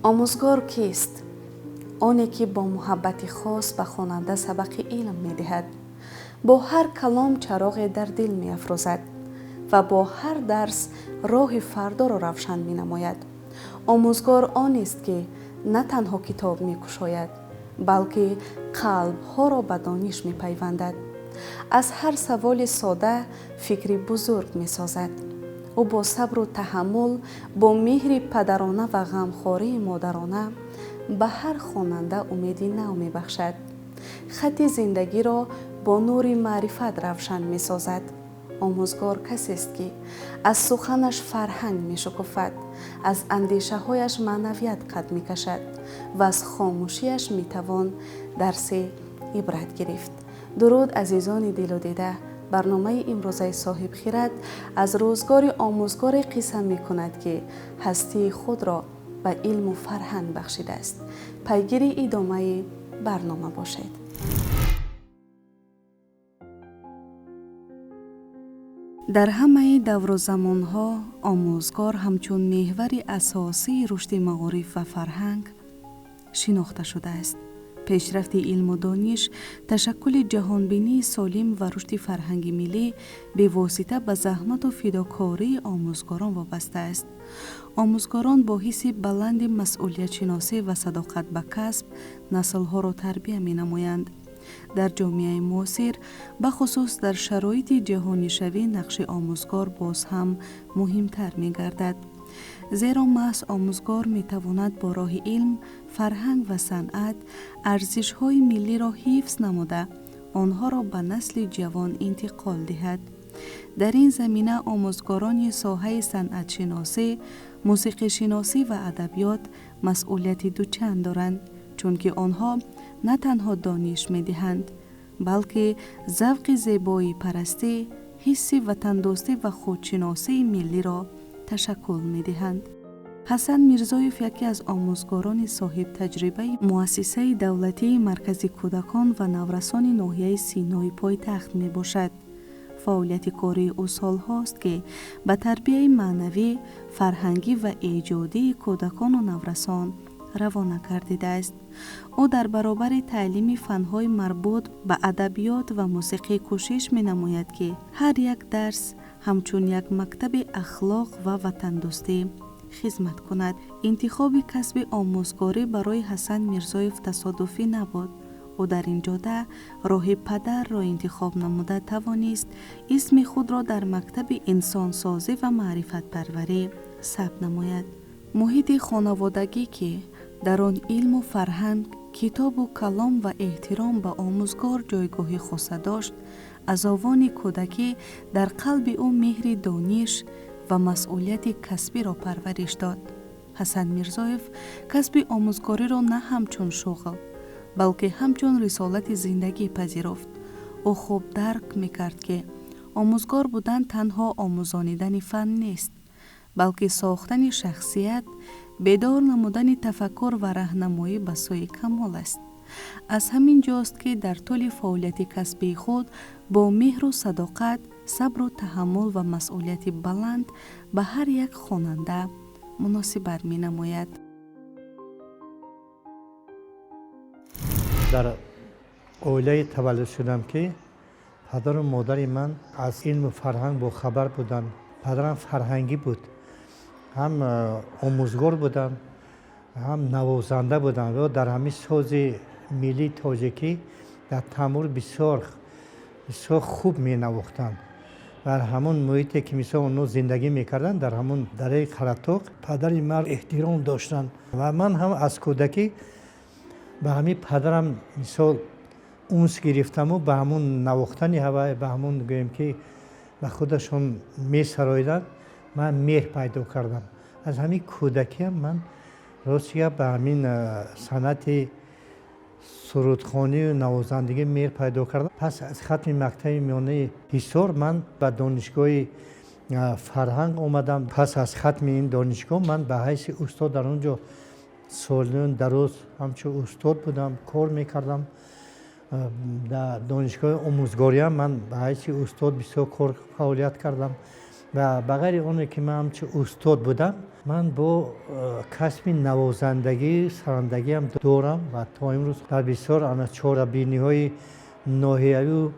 آموزگار کیست؟ آنی که با محبت خاص به خواننده سبق علم می دهد. با هر کلام چراغ در دل می افروزد و با هر درس راه فردا را روشن می نماید. آموزگار آن است که نه تنها کتاب می کشاید بلکه قلب ها را به دانش می پیوندد. از هر سوال ساده فکری بزرگ می سازد. او با صبر و تحمل، با مهر پدرانه و غمخواری مادرانه به هر خواننده امیدی نو می بخشد. خط زندگی را با نور معرفت روشن می سازد. آموزگار کسی است که از سخنش فرهنگ می شکفد، از اندیشه هایش معنویت قد می کشد و از خاموشیش می توان درس عبرت گرفت. درود عزیزان دل و دیده، برنامه امروزه صاحب خیرت از روزگار آموزگار قصه می کند که هستی خود را به علم و فرهنگ بخشیده است. پیگیری ادامه برنامه باشد. در همه دور و زمانها آموزگار همچون محور اساسی رشد معارف و فرهنگ شناخته شده است. پیشرفت علم و دانش، تشکل جهانبینی سالم و رشد فرهنگی ملی به واسطه به زحمت و فداکاری آموزگاران وابسته است. آموزگاران با حس بلند مسئولیت شناسی و صداقت به کسب نسل‌ها را تربیت می‌نمایند. در جامعه معاصر به خصوص در شرایط جهانی شوی نقش آموزگار باز هم مهمتر می‌گردد. زیرا محض آموزگار می‌تواند با راه علم، فرهنگ و صنعت ارزش‌های ملی را حفظ نموده آنها را به نسل جوان انتقال دهد. در این زمینه آموزگاران ساحه صنعت شناسی، موسیقی شناسی و ادبیات مسئولیت دوچند دارند، چون که آنها نه تنها دانش می‌دهند بلکه ذوق زیبایی پرستی، حس وطن دوستی و خودشناسی ملی را تشکل می‌دهند. حسن میرزایف یکی از آموزگاران صاحب تجربه مؤسسه دولتی مرکز کودکان و نورسان ناحیه سینای پایتخت میباشد. فعالیت کاری او سال‌هاست که به تربیت معنوی، فرهنگی و ایجادی کودکان و نورسان روانه گردیده است. او در برابر تعلیم فن‌های مربوط به ادبیات و موسیقی کوشش می‌نماید که هر یک درس همچون یک مکتب اخلاق و وطن دوستی خدمت کند. انتخاب کسب آموزگاری برای حسن میرزایف تصادفی نبود. او در این جاده راه پدر را انتخاب نموده توانست اسم خود را در مکتب انسانسازی و معرفت پروری ثبت نماید. محیط خانوادگی که در آن علم و فرهنگ، کتاب و کلام و احترام به آموزگار جایگاه خاص داشت، از آوان کودکی در قلب او مهر دانش و مسئولیت کسبی را پرورش داد. حسن میرزایف کسب آموزگاری را نه همچون شغل بلکه همچون رسالت زندگی پذیرفت. او خوب درک میکرد که آموزگار بودن تنها آموزانیدن فن نیست بلکه ساختن شخصیت، بیدار نمودن تفکر و راهنمایی به سوی کمال است. از همین جاست که در طول فعالیت کسبی خود با مهر و صداقت، صبر و تحمل و مسئولیت بلند به هر یک خواننده مناسبت می نماید. در اوله تولد شدم که پدر و مادر من از علم و فرهنگ با خبر بودن. پدرم فرهنگی بود، هم آموزگار بودن، هم نوازنده بودن و در همین ساز ملی تاجیکی در تمور بسیار خوب می نواختند. در همون محیطی که مثلا اونو زندگی میکردن، در همون دره قراتوق پدر من احترام داشتن و من هم از کودکی به همین پدرم مثال اونس گرفتم و به همون نواختن هوا، به همون گویم که به خودشون می سرایدن، من مهر پیدا کردم. از همین کودکی هم من راستیا به همین صنعت سرودخوانی و نوازندگی مهر پیدا کردم. پس از ختم مکتب میانه حصار من به دانشگاه فرهنگ آمدم. پس از ختم این دانشگاه من به حیث استاد در اونجا سالون دراز همچون استاد بودم، کار میکردم. در دانشگاه آموزگاری هم من به حیث استاد بسیار کار فعالیت کردم. و بغیر اونه که من همچه استاد بودم، من با کسب نوازندگی سرندگی هم دارم و تا امروز در بسیار چهاربینی های ناحیه‌ای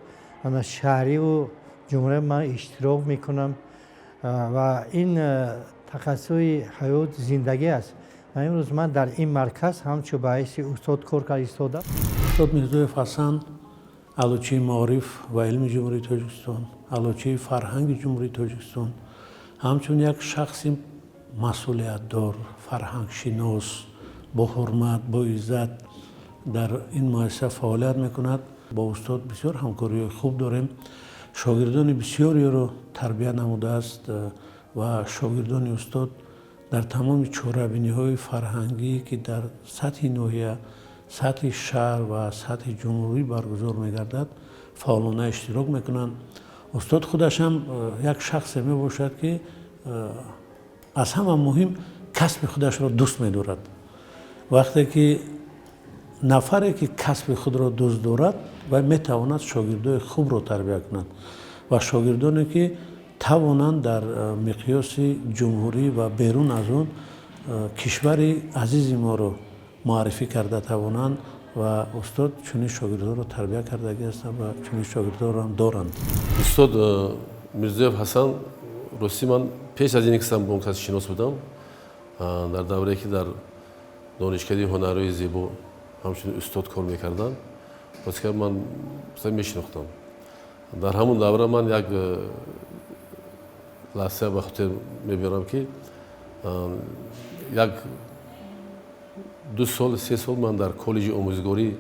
و شهری و جمهوری من اشتراک میکنم و این تخصص حیات زندگی است. و امروز من در این مرکز همچو به حیث استاد کار ایستادم. استاد میرزایف حسن علوچی معارف و علم جمهوری تاجیکستان، علوچی فرهنگ جمهوری تاجیکستان، همچون یک شخصی مسئولیت دار، فرهنگ شناس، با حرمت، با عزت در این مؤسسه فعالیت میکند. با استاد بسیار همکاری خوب داریم. شاگردان بسیاری رو تربیت نموده است و شاگردان استاد در تمام چهاربینی‌های فرهنگی که در سطح ناحیه، سطح شهر و سطح جمهوری برگزار می‌گردد فعالانه اشتراک میکنند. استاد خودش هم یک شخص میباشد که از همه مهم کسب خودش را دوست می‌دارد. وقتی که نفری که کسب خود را دوست دارد و میتواند شاگردای خوب را تربیت کند و شاگردانی که توانند در مقیاس جمهوری و بیرون از اون کشور عزیز ما را معرفی کرده توانند و استاد چنین شاگردان را تربیت کرده هستند و چنین شاگردان را هم دارند. استاد میرزایف حسن راستی من پیش از اینکه با اون کس شناس بودم در دوره‌ای که در دانشکده هنرهای زیبا همچنین استاد کار میکردن، واسه که من میشناختم. در همون دوره من یک لحظه به خاطر میبرم که یک 2 سال 3 سال من در کالج آموزگاری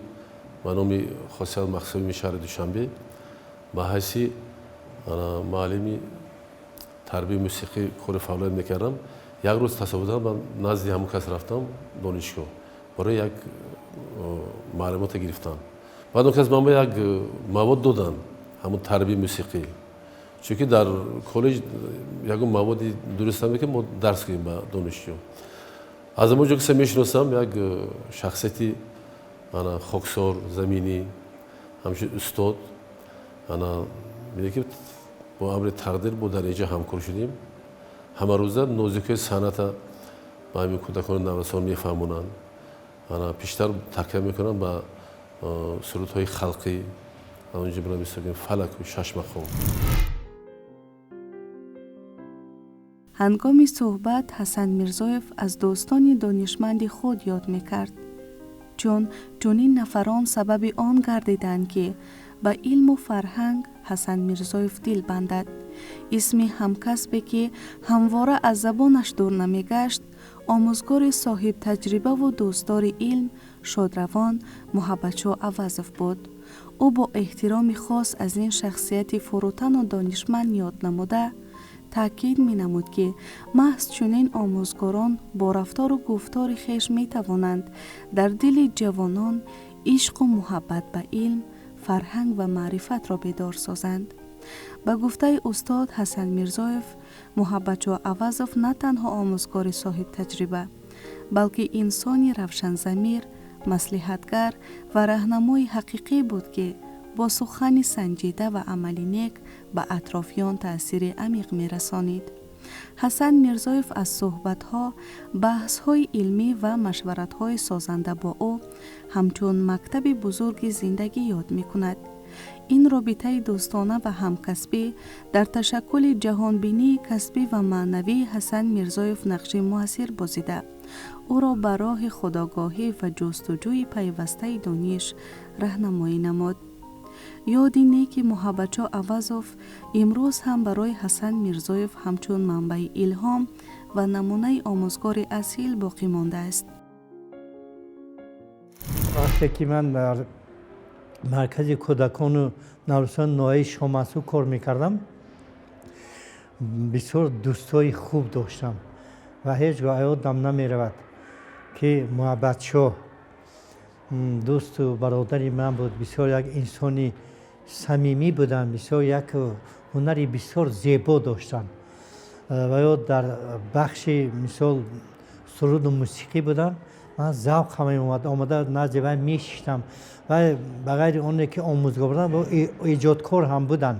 به نام خاصیت مقصومی شهر دوشنبه به حیث معلم تربیت موسیقی کار فعالیت میکردم. یک روز تصادفاً من نزد همون کس رفتم دانشگاه برای یک معلومات گرفتن. بعد اون کس من یک مواد دادن همون تربیت موسیقی، چون در کالج یک موادی درست نمی‌کنه که ما درس کنیم به دانشجو. از اونجا که میشناسم یک شخصیتی انا خاکسار زمینی همچنین استاد انا میگه که با امر تقدیر با در اینجا همکار شدیم. همه روزه نازکی صنعت با همین کودکان نوسان میفهمونن. انا بیشتر تاکید میکنم به سرودهای خلقی اونجا برای میگیم فلک و ششمخو. هنگام صحبت حسن میرزایف از دوستان دانشمند خود یاد میکرد، چون چنین نفران سبب آن گردیدند که به علم و فرهنگ حسن میرزایف دل بندد. اسم همکسبی که همواره از زبانش دور نمیگشت، آموزگار صاحب تجربه و دوستدار علم شادروان محبتشو عوضف بود. او با احترام خاص از این شخصیت فروتن و دانشمند یاد نموده تاکید می نمود که محض چنین آموزگاران با رفتار و گفتار خویش می توانند در دل جوانان عشق و محبت به علم، فرهنگ و معرفت را بیدار سازند. به گفته استاد حسن میرزایف، محبتشو عوضف نه تنها آموزگار صاحب تجربه، بلکه انسانی روشن ضمیر، مصلحتگر و راهنمای حقیقی بود که با سخن سنجیده و عملی نیک به اطرافیان تأثیر عمیق می رسانید. حسن میرزایف از صحبت‌ها، بحث‌های علمی و مشورت‌های سازنده با او همچون مکتب بزرگ زندگی یاد می‌کند. این رابطه دوستانه و همکسبی در تشکل جهانبینی کسبی و معنوی حسن میرزایف نقش موثر بازیده او را به راه خودآگاهی و جستجوی پیوسته دانش راهنمایی نمود. یاد نیک محبتشو عوضف امروز هم برای حسن میرزایف همچون منبع الهام و نمونه آموزگار اصیل باقی مانده است. وقتی که من در مرکز کودکان و نوجوانان ناحیه شامسو کار میکردم، بسیار دوستای خوب داشتم و هیچگاه یادم نمیرود که محبتشو دوست و برادری من بود. بسیار یک انسانی صمیمی بودن، بسیار یک هنری بسیار زیبا داشتن و یا در بخش مثال سرود و موسیقی بودن. من ذوق هم آمده نزد و میشیدم و بغیر اونه که آموزگار بودن ایجادکار هم بودن.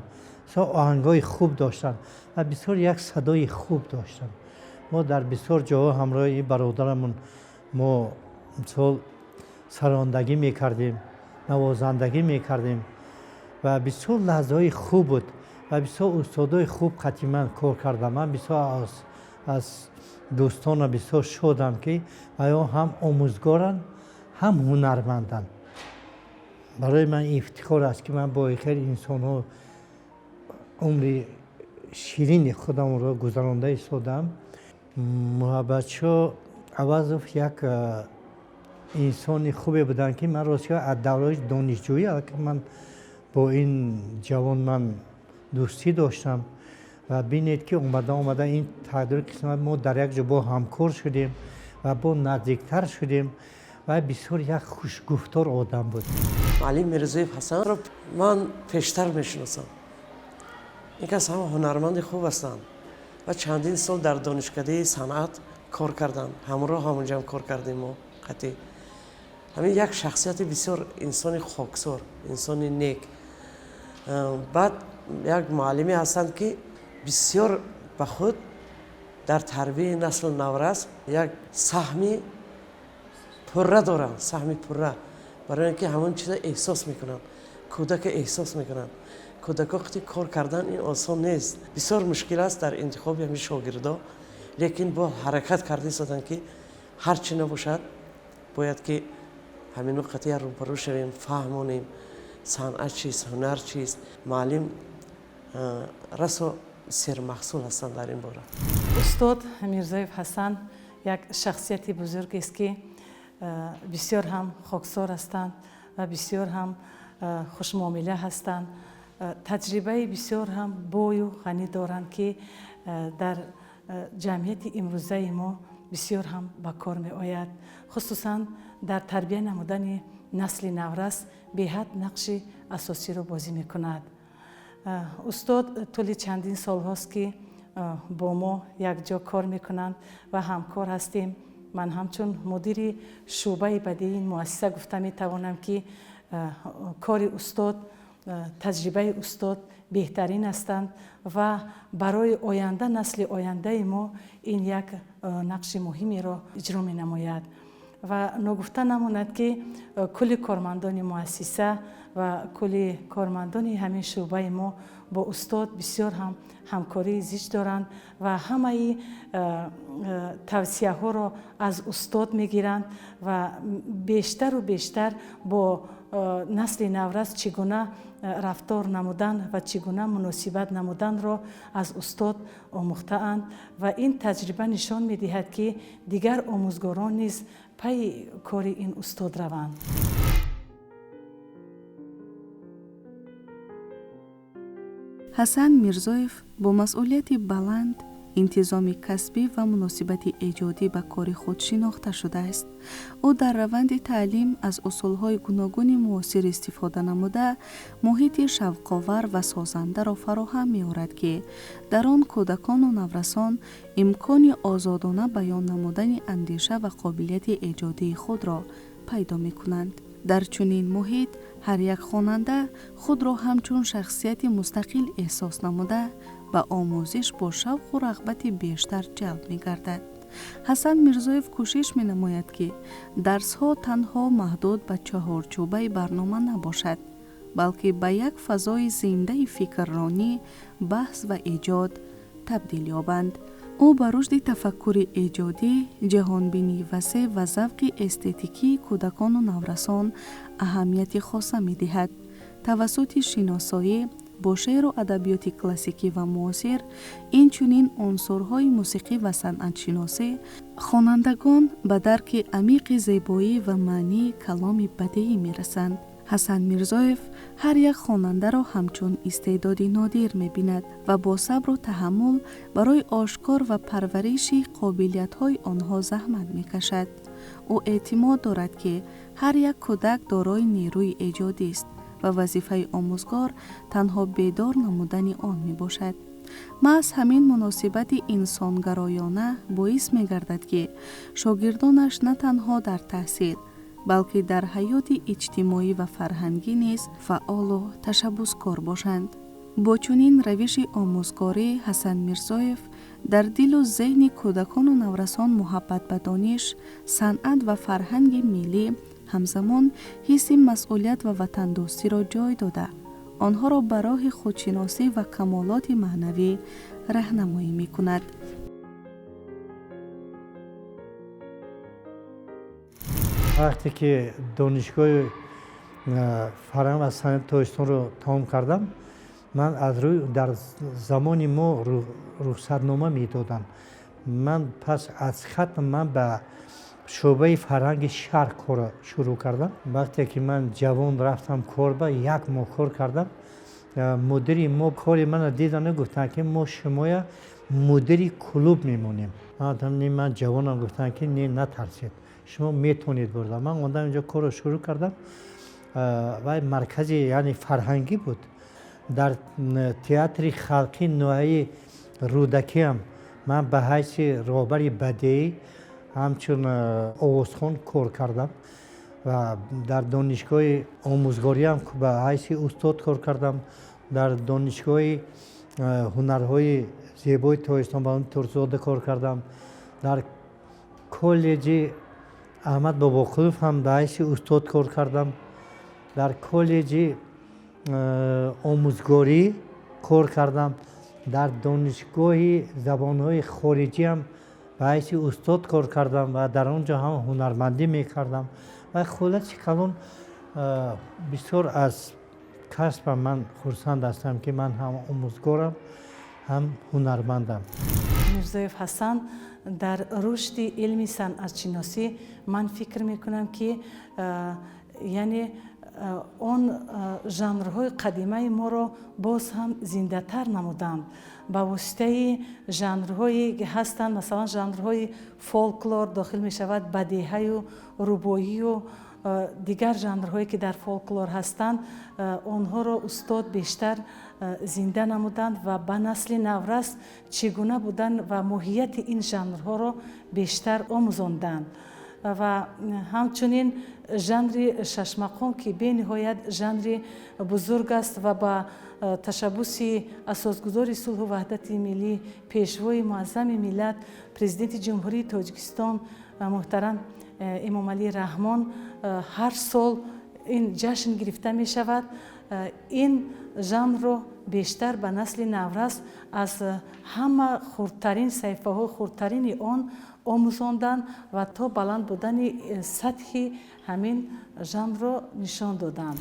بسیار آهنگای خوب داشتن و بسیار یک صدای خوب داشتن. ما در بسیار جاها همراه برادرمون ما مثلا سراندگی میکردیم، نوازندگی میکردیم و بسیار لحظه‌های خوب بود و بسیار استادای خوب قدیما کار کردم. من بسیار از دوستان بسیار شدم که آیا هم آموزگارن هم هنرمندن. برای من افتخار است که من با خیر انسان ها عمر شیرین خودم را گذرانده ایستادم. محبتشاه عوض یک انسان خوبی بودن که من راستش از دوره دانشجویی که من با این جوان من دوستی داشتم و بینید که اومده این تقدیر قسمت ما در یک جا با همکار شدیم و با نزدیکتر شدیم و بسیار یک خوشگفتار آدم بود. معلم میرزایف حسن رو من پیشتر میشناسم. این کس هم هنرمند خوب هستند و چندین سال در دانشکده صنعت کار کردند. همراه همونجا هم کار کردیم ما قطعی. همین یک شخصیت بسیار انسان خاکسار، انسان نیک. بعد یک معلمی هستند که بسیار به خود در تربیت نسل نورس یک سهمی پره دارن، سهمی پره، برای اینکه همون چیزا احساس میکنن. کودک احساس میکنن. کودک وقتی کار کردن این آسان نیست. بسیار مشکل است در انتخاب همین شاگردا، لیکن با حرکت کرده سادن که هر چی نباشد باید که همین نقطه روبرو شویم، فهمونیم صنعت چیست، هنر چیست. معلم رسو سر محصول هستند در این باره. استاد میرزایف حسن یک شخصیت بزرگ است که بسیار هم خاکسار هستند و بسیار هم خوشمعامله هستند. تجربه بسیار هم بوی و غنی دارند که در جمعیت امروزه ما بسیار هم به کار می آید. خصوصا در تربیت نمودن نسل نورس به حد نقش اساسی را بازی می کند. استاد طول چندین سال هاست که با ما یک جا کار می کنند و همکار هستیم. من همچون مدیر شعبه بدی این مؤسسه گفته می توانم که کار استاد، تجربه استاد بهترین هستند و برای آینده، نسل آینده ما این یک نقش مهمی را اجرا می نماید. و نگفته نماند که کل کارمندان مؤسسه و کل کارمندان همین شعبه ما با استاد بسیار هم همکاری زیست دارند و همه توصیه ها را از استاد میگیرند و بیشتر و بیشتر با نسل نورس چگونه رفتار نمودن و چگونه مناسبت نمودن را از استاد آموخته اند و این تجربه نشان میدهد که دیگر آموزگاران نیز پی کار این استاد روند. حسن میرزایف با مسئولیت بلند، انتظام کسبی و مناسبت ایجادی به کار خود شناخته شده است. او در روند تعلیم از اصولهای گوناگون معاصر استفاده نموده، محیط شوق‌آور و سازنده را فراهم می‌آورد که در آن کودکان و نورسان امکان آزادانه بیان نمودن اندیشه و قابلیت ایجادی خود را پیدا می‌کنند. در چنین محیط هر یک خواننده خود را همچون شخصیت مستقل احساس نموده و آموزش با شوق و رغبت بیشتر جلب می گردد. حسن میرزایف کوشش می نماید که درس ها تنها محدود به چهارچوبه برنامه نباشد، بلکه به یک فضای زنده فکررانی، بحث و ایجاد تبدیل یابند. او به رشد تفکر ایجادی، جهانبینی وسیع و ذوق استتیکی کودکان و نورسان اهمیت خاصه می دهد. توسط شناسایی با شعر و ادبیات کلاسیکی و معاصر، اینچنین عنصرهای موسیقی و صنعت شناسی، خوانندگان به درک عمیق زیبایی و معنی کلام بدیعی می رسند. حسن میرزایف هر یک خواننده را همچون استعدادی نادر می بیند و با صبر و تحمل برای آشکار و پرورش قابلیت‌های آنها زحمت می کشد. او اعتماد دارد که هر یک کودک دارای نیروی ایجادی است و وظیفه آموزگار تنها بیدار نمودن آن می باشد. محض همین مناسبت انسانگرایانه باعث می گردد که شاگردانش نه تنها در تحصیل بلکه در حیات اجتماعی و فرهنگی نیز فعال و تشبثکار باشند. با چنین روش آموزگاری حسن میرزایف در دل و ذهن کودکان و نورسان محبت به دانش، صنعت و فرهنگ ملی همزمان حس مسئولیت و وطن دوستی را جای داده آنها را به راه خودشناسی و کمالات معنوی راهنمایی می‌کند. وقتی که دانشگاه فرهنگ و صنعت تاجستان رو تمام کردم، من از روی در زمان ما رخصتنامه میدادن. من پس از ختم من به شعبه فرهنگ شهر کار شروع کردم. وقتی که من جوان رفتم کار، یک ماه کار کردم. مدیری ما کاری من دیدن گفتن که ما شما مدیری کلوب میمونیم. من جوانم گفتن که نه نترسید، شما میتونید برده. من اومدم اینجا کار رو شروع کردم و مرکزی یعنی فرهنگی بود. در تئاتر خلقی نوعی رودکی هم من به حیث رهبر بدیعی همچون آوازخوان کار کردم و در دانشگاه آموزگاری هم به حیث استاد کار کردم. در دانشگاه هنرهای زیبای تاجستان بهرام ترکزاده کار کردم. در کالج احمد باباقلوف هم به حیث استاد کار کردم. در کالج آموزگاری کار کردم. در دانشگاه زبانهای خارجی هم به حیث استاد کار کردم و در آنجا هم هنرمندی میکردم و خلاص کلان بسیار از کسب من خرسند هستم که من هم آموزگارم هم هنرمندم. میرزایف حسن در رشد علمی صنعت شناسی من فکر میکنم که یعنی اون ژانرهای قدیمی ما را باز هم زنده تر نمودند. با واسطه ژانرهایی که هستند، مثلا ژانرهای فولکلور داخل می شود، بدیهی و ربایی و دیگر ژانرهایی که در فولکلور هستند، آنها را استاد بیشتر زنده نمودند و به نسل نورس چگونه بودن و ماهیت این ژانرها را بیشتر آموزاندند. و همچنین ژانر شش مقام که به نهایت ژانر بزرگ است و با تشبث اساسگذار صلح و وحدت ملی، پیشوای معظم ملت، پرزیدنت جمهوری تاجیکستان محترم امام علی رحمان هر سال این جشن گرفته می شود. این ژانر رو بیشتر به نسل نورس از همه خردترین صحیفه ها خردترین آن آموزاندن و تا بلند بودن سطح همین ژانر رو نشان دادند.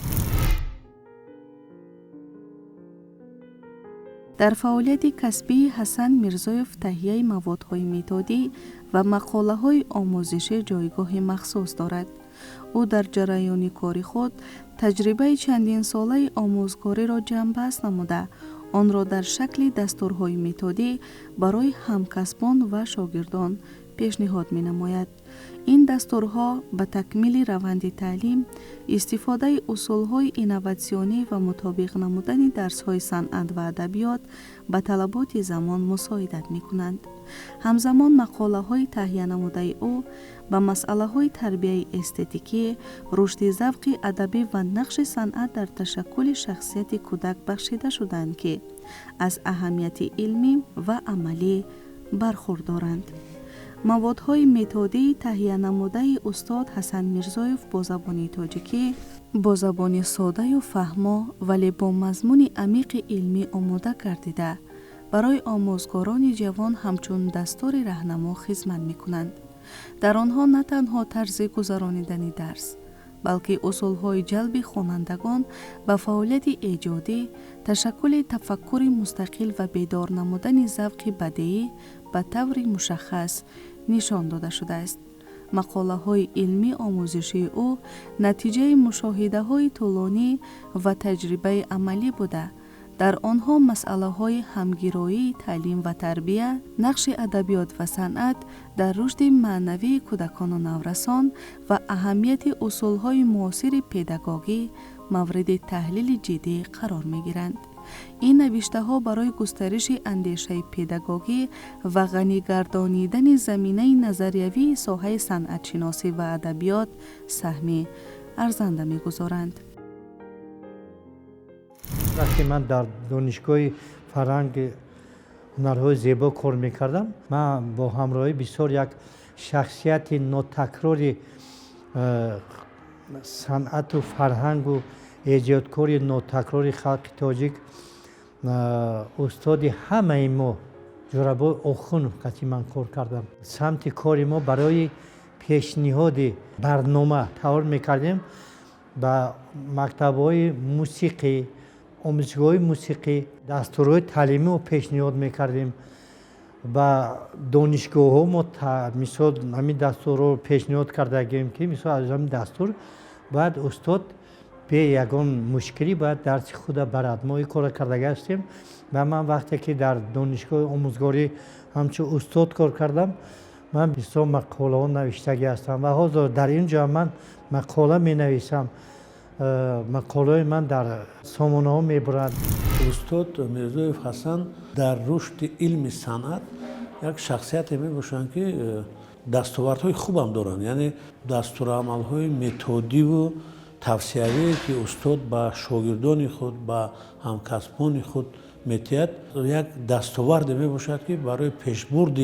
در فعالیت کسبی حسن میرزایف تهیه موادهای متدی و مقاله‌های آموزشی جایگاه مخصوص دارد. او در جریان کار خود تجربه چندین ساله آموزگاری را جمع‌بست نموده، آن را در شکل دستورهای متدی برای همکسبان و شاگردان پیشنهاد می‌نماید. این دستورها به تکمیل روند تعلیم، استفاده اصولهای اینوواسیونی و مطابق نمودن درس‌های صنعت و ادبیات به طلبات زمان مساعدت می‌کنند. همزمان مقاله‌های تهیه نموده او به مسئله‌های تربیت استتیکی، رشد ذوق ادبی و نقش صنعت در تشکل شخصیت کودک بخشیده شدند که از اهمیت علمی و عملی برخوردارند. موادهای متدی تهیه نموده استاد حسن میرزایف با زبان تاجیکی، با زبان ساده و فهما ولی با مضمون عمیق علمی آماده گردیده برای آموزگاران جوان همچون دستور راهنما خدمت می‌کنند. در آنها نه تنها طرز گذراندن درس، بلکه اصولهای جلب خوانندگان به فعالیت ایجادی، تشکل تفکر مستقل و بیدار نمودن ذوق بدیعی به طور مشخص نشان داده شده است. مقاله های علمی آموزشی او نتیجه مشاهده های طولانی و تجربه عملی بوده. در آنها مسئله های همگرایی، تعلیم و تربیت، نقش ادبیات و صنعت در رشد معنوی کودکان و نورسان و اهمیت اصول های معاصر پداگوژی مورد تحلیل جدی قرار می گیرند. این نوشته ها برای گسترش اندیشه پداگوژی و غنی گردانیدن زمینه نظریوی ساحه صنعت شناسی و ادبیات سهمی ارزنده می گذارند. وقتی من در دانشگاه فرهنگ هنرهای زیبا کار میکردم، من با همراهی بسیار یک شخصیت ناتکراری صنعت و فرهنگ و ایجادکاری ناتکراری خلق تاجیک، استاد همه ما جورابای آخون که من کار کردم. سمت کاری ما برای پیشنهاد برنامه تیار میکردیم، با مکتب‌های موسیقی، آموزشگاه موسیقی، دستورهای تعلیمی رو پیشنهاد میکردیم. با دانشگاه ها ما مثال همین دستور رو پیشنهاد کردیم که مثال از همین دستور باید استاد به یگان مشکلی باید درس خود برد. ما این کار کرده هستیم و من وقتی که در دانشگاه آموزگاری همچون استاد کار کردم، من بسیار مقاله ها نوشتگی هستم و حاضر در اینجا من مقاله می نویسم. مقاله من در سامانه ها می برند. استاد میرزایف حسن در رشد علم صنعت یک شخصیت می باشند که دستاوردهای خوب هم دارند، یعنی دستورالعمل‌های متدی و توصیه‌ای که استاد با شاگردان خود با همکسبان خود می‌دهد یک دستاورد می باشد که برای پیشبرد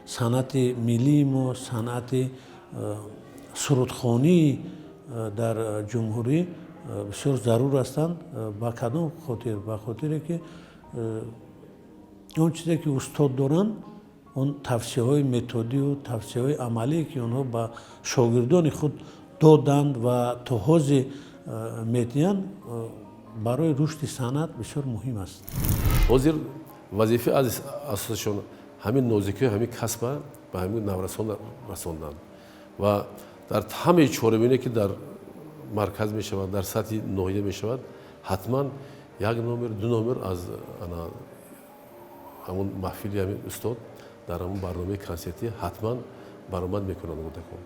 صنعت ملی ما، صنعت سرودخوانی در جمهوری بسیار ضرور هستند. با کدام خاطر؟ با خاطری که اون چیزی که استاد دارند، اون توصیه‌های متدی و توصیه‌های عملی که اونها با شاگردان خود دادند و تا حوز می‌دهند برای رشد صنعت بسیار مهم است. حاضر وظیفه از اساسشون همین نوزکی همین کسب به همین نورسان رساندن و در همه چهاربینی که در مرکز می شود، در سطح ناحیه می شود، حتما یک نمر دو نمر از همون محفلی همین استاد در همون برنامه کنسرتی حتما برآمد میکنند کودکان.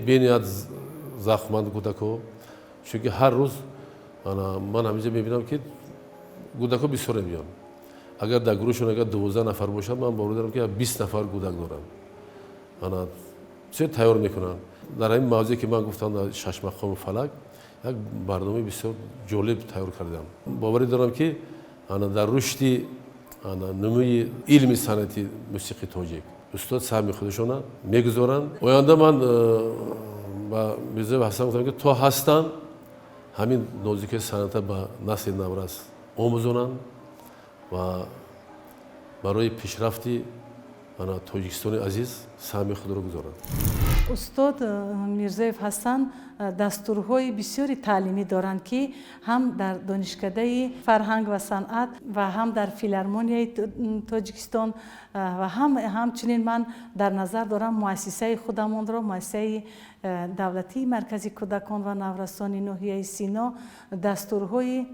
بینیاد زخماند کودکان، چون که هر روز من همیشه میبینم که کودکان بسیار میان. اگر در گروهشون اگر 12 نفر باشند، من باور دارم که 20 نفر کودک دارم. چه تیار میکنن؟ در این موضوعی که من گفتم در 6 مقام فلک یک برنامه بسیار جالب تیار کردم. باوری دارم که در رشد نموی علمی صنعتی موسیقی تاجیک استاد سهم خودشون میگذارند. آینده من با میرزایف حسن گفتم که تا هستن همین نوزکی صنعت با نسل نورس آموزانند و برای پیشرفتی تاجیکستان عزیز سهم خود را گذارند. استاد میرزایف حسن دستورهای بسیاری تعلیمی دارند که هم در دانشکده فرهنگ و صنعت و هم در فیلارمونیای تاجیکستان و همچنین من در نظر دارم مؤسسه خودمان را، مؤسسه دولتی مرکزی کودکان و نورسان ناحیه سینا، دستورهای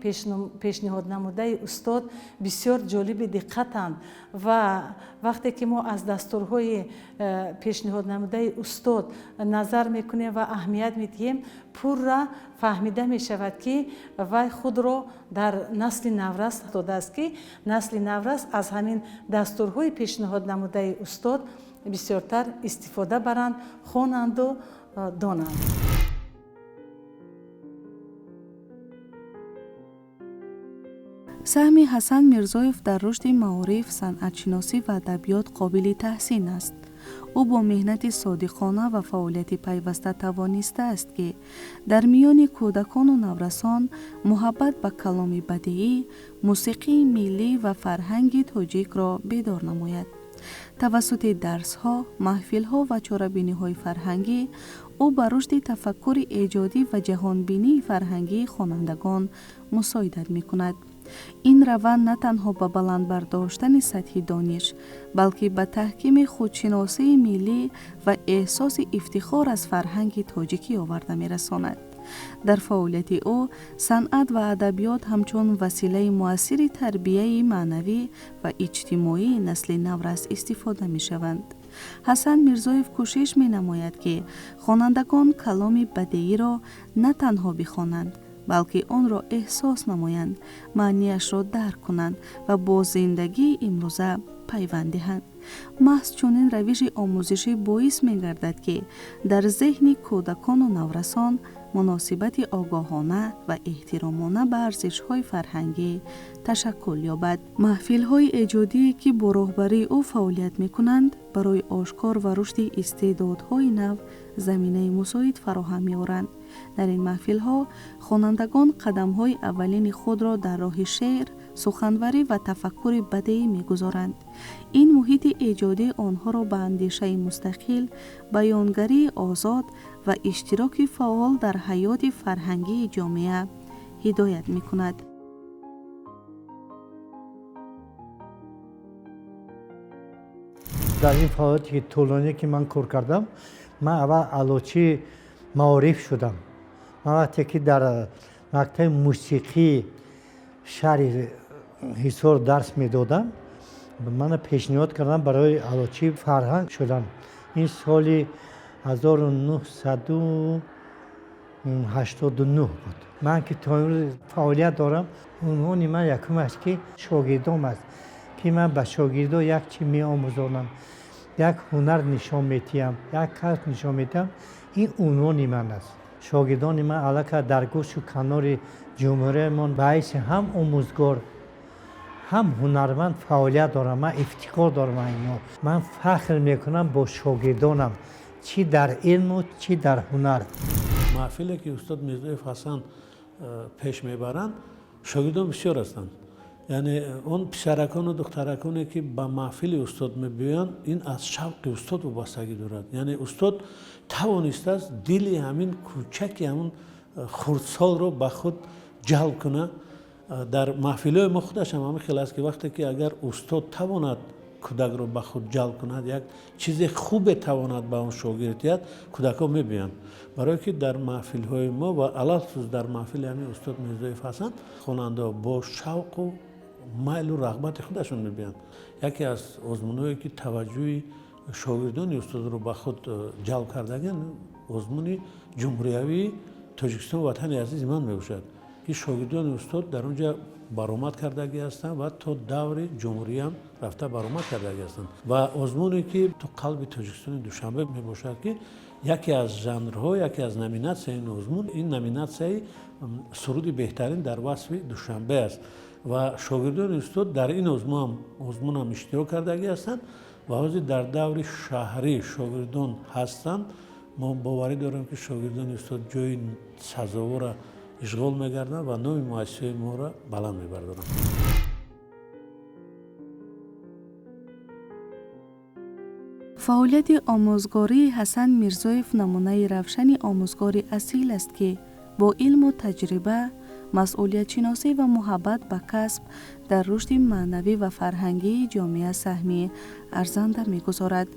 پیشنهاد نموده استاد بسیار جالب دقتند و وقتی که ما از دستورهای پیشنهاد نموده استاد نظر میکنیم و اهمیت میدیم، پور را فهمیده می شود که وی خود را در نسل نورس داده است که نسل نورس از همین دستورهای پیشنهاد نموده استاد بسیارتر استفاده برند، خوانند و دانند. سهم حسن میرزایف در رشد معارف، صنعت‌شناسی و ادبیات قابل تحسین است. او با مهنت صادقانه و فعالیت پیوسته توانسته است که در میان کودکان و نورسان محبت به کلام بدیعی، موسیقی ملی و فرهنگ تاجیک را بیدار نماید. توسط درس‌ها، محفل‌ها و چاره‌بینی‌های فرهنگی او بر رشد تفکر ایجادی و جهانبینی فرهنگی خوانندگان مساعدت می‌کند. این روند نه تنها به بلند برداشتن سطح دانش، بلکه به تحکیم خودشناسی ملی و احساس افتخار از فرهنگ تاجیکی آورده می‌رساند. در فعالیت او، صنعت و ادبیات همچون وسیله مؤثر تربیت معنوی و اجتماعی نسل نورس استفاده می‌شوند. حسن میرزایف کوشش می‌نماید که خوانندگان کلام بدیعی را نه تنها بخوانند، بلکه آن را احساس نمایند، معنیش را درک کنند و با زندگی امروزه پیوند دهند. محض چنین روش آموزشی باعث می‌گردد که در ذهن کودکان و نورسان مناسبت آگاهانه و احترامانه به ارزش‌های فرهنگی تشکل یابد. محفل‌های ایجادی که با راهبری او فعالیت می‌کنند برای آشکار و رشد استعدادهای نو زمینه مساعد فراهم می‌آورند. در این محفل‌ها خوانندگان قدم‌های اولین خود را در راه شعر، سخنوری و تفکر بدیعی می‌گذارند. این محیط ایجادی آنها را به اندیشه مستقل، بیانگری آزاد و اشتراک فعال در حیات فرهنگی جامعه هدایت می‌کند. در این فعالیتی طولانی که من کار کردم، من اول علوچی معارف شدم. من وقتی که در مکتب موسیقی شهر حصار درس میدادم، من پیشنهاد کردم برای علوچی فرهنگ شدن. این سال 1989 بود. من که تا امروز فعالیت دارم، عنوان من یکم است که شاگردام است که من به شاگردا یک چی می آموزانم، یک هنر نشان میدم، یک کسب نشان میدم. این عنوان من است. شاگردان من علاقه در گوش و کنار جمهوری من به حیث هم آموزگار هم هنرمند فعالیت دارم. من افتخار دارم اینا. من فخر میکنم با شاگردانم، چی در علم و چی در هنر. محفلی که استاد میرزایف حسن پیش میبرند، شاگردان بسیار هستند. یعنی اون پسرکان و دخترکانی که به محفل استاد میبیان، این از شوق استاد وابستگی دارد. یعنی استاد توانسته است دل همین کوچک همون خردسال رو به خود جلب کنه. در محفل‌های ما خودش هم خیلی است که وقتی که اگر استاد تواند کودک رو به خود جلب کند، یک چیز خوب تواند به اون شاگرد دهد، کودک‌ها میبینند. برای که در محفل‌های ما و علاوه در محفل همین استاد میرزایف حسن، خواننده با شوق و میل و رغبت خودشون میبینند. یکی از آزمون‌هایی که توجه شاگردان استاد رو به خود جلب کردگن، آزمون جمهوری تاجیکستان وطن عزیز من میباشد که شاگردان استاد در اونجا برآمد کردگی هستند و تا دور جمهوری هم رفته برآمد کردگی هستند. و آزمونی که تو قلب تاجیکستان دوشنبه میباشد که یکی از ژانرها، یکی از نامیناسیون این آزمون، این نامیناسیون سرود بهترین در وصف دوشنبه است و شاگردان استاد در این آزمون هم اشتراک کردگی هستند و حاضر در دور شهری شاگردان هستند. ما باوری داریم که شاگردان استاد جای سزاوار را اشغال میگردند و نام مؤسسه ما را بلند میبردارند. فعالیت آموزگاری حسن میرزایف نمونه روشن آموزگاری اصیل است که با علم و تجربه، مسئولیت شناسی و محبت به کسب در رشد معنوی و فرهنگی جامعه سهمی ارزنده می‌گذارد.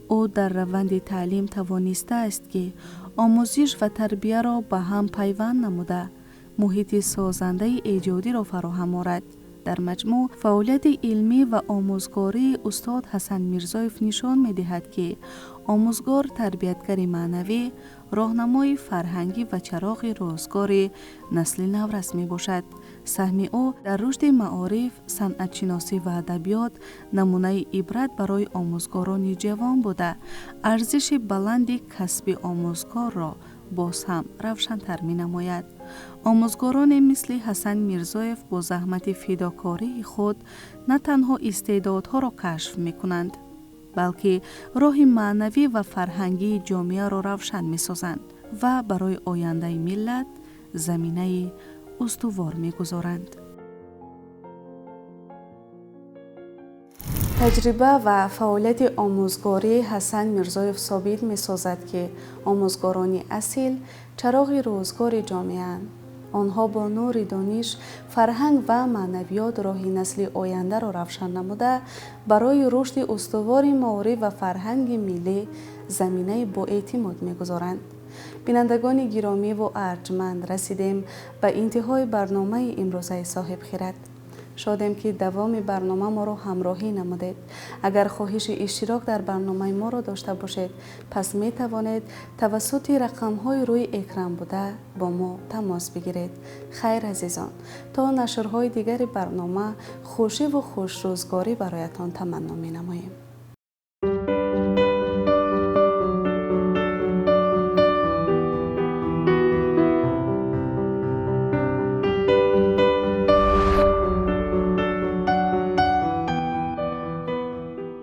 او در روند تعلیم توانسته است که آموزش و تربیت را به هم پیوند نموده، محیط سازنده ایجادی را فراهم آورد. در مجموع فعالیت علمی و آموزگاری استاد حسن میرزایف نشان می‌دهد که آموزگار تربیتگر معنوی، راهنمای فرهنگی و چراغ روزگار نسل نورس می باشد. سهم او در رشد معارف، صنعت شناسی و ادبیات نمونه عبرت برای آموزگاران جوان بوده، ارزش بلند کسب آموزگار را باز هم روشن‌تر می‌نماید. آموزگاران مثل حسن میرزایف با زحمت فداکاری خود نه تنها استعدادها را کشف می‌کنند، بلکه راه معنوی و فرهنگی جامعه را روشن می‌سازند و برای آینده ملت زمینه استوار می‌گذارند. تجربه و فعالیت آموزگاری حسن میرزایف ثابت می‌سازد که آموزگاران اصیل چراغ روزگار جامعه اند. آنها با نور دانش، فرهنگ و معنویات راه نسل آینده را روشن نموده برای رشد استوار معارف و فرهنگ ملی زمینه با اعتماد می‌گذارند. بینندگان گرامی و ارجمند، رسیدیم به انتهای برنامه امروزه صاحب خیرت. شادم که دوام برنامه ما را همراهی نمودید. اگر خواهش اشتراک در برنامه ما را داشته باشید، پس می توانید توسط رقم های روی اکران بوده با ما تماس بگیرید. خیر عزیزان، تا نشرهای دیگر برنامه خوشی و خوش روزگاری برایتان تمنا می نماییم.